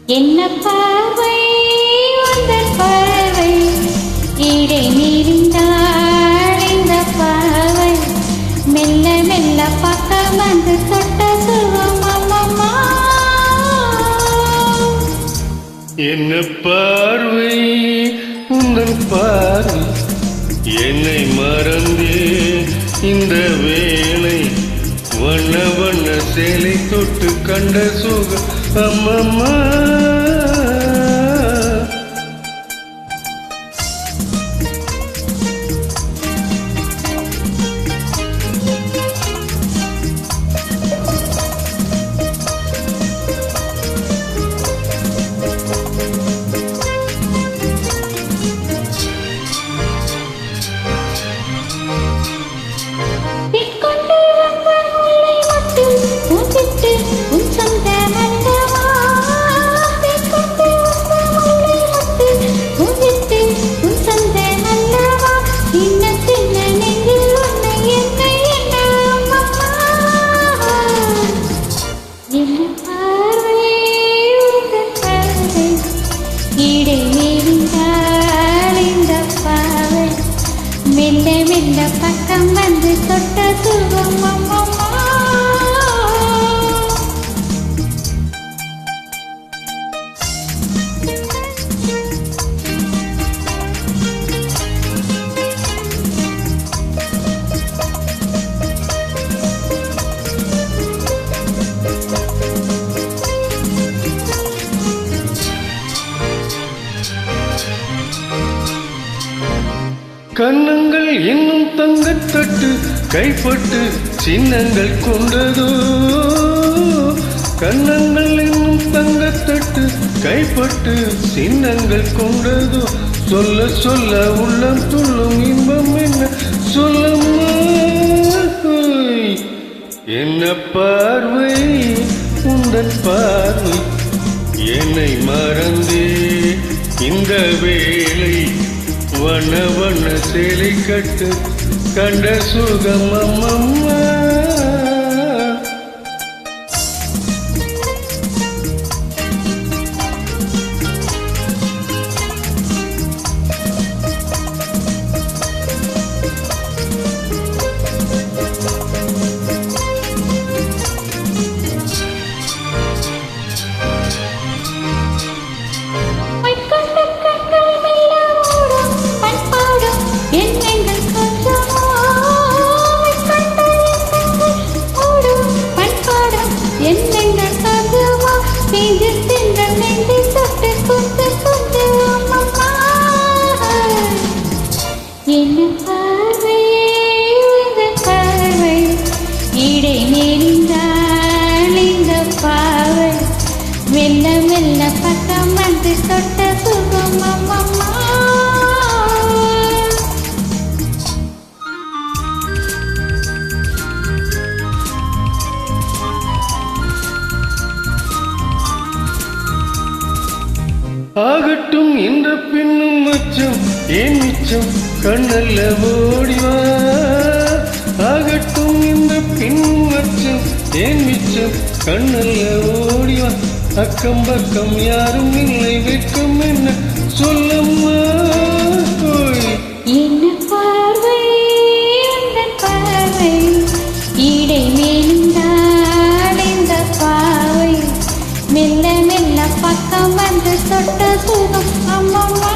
என்ன பார்வை உந்தன் பார்வை இடை நீரிந்தாள் இந்த பார்வை மெல்ல மெல்ல பக்கம் வந்து தொட்ட சுகம் அம்மம்மா. என்ன பார்வை உந்தன் பார்வை என்னை மறந்தே இந்த வேளை வண்ண வண்ண சேலை தொட்டு கண்ட சுகம் அம்மம்மா. மெல்ல மெல்ல பக்கம் வந்து தொட்ட சுகம் அம்மம்மா. கன்னங்கள் இன்னும் தங்கத்தட்டு கைப்பட்டு சின்னங்கள் கொண்டதோ. கன்னங்கள் இன்னும் தங்கத்தட்டு கைப்பட்டு சின்னங்கள் கொண்டதோ. சொல்ல சொல்ல உள்ளம் துள்ளும் இன்பம் என்ன சொல்லம்மா. என்ன பார்வை உந்தன் பார்வை என்னை மறந்தே இந்த வேளை வண்ண வண்ண சேலை கட்டு கண்ட சுகம் அம்மம்மா. என்ன பார்வை உந்தன் பார்வை இடை நெறிந்தாள் இந்த பார்வை மெல்ல மெல்ல பக்கம் வந்து தொட்ட சுகம் அம்மம்மா. ஆகட்டும் இந்த பின்னும் மச்சம் ஏன் மிச்சம் கண்ணல்ல ஓடிவா. ஆகட்டும் இந்த பின்னும் மச்சம் ஏன் மிச்சம் கண்ணல்ல ஓடிவா. அக்கம் பக்கம் யாரும் இல்லை வெட்கம் என்ன சொல்லம்மா. என்ன பார்வை உந்தன் பார்வை இடை மேலிந்தாள் இந்த பார்வை மெல்ல மெல்ல பக்கம் வந்து தொட்ட சுகம் அம்மம்மா.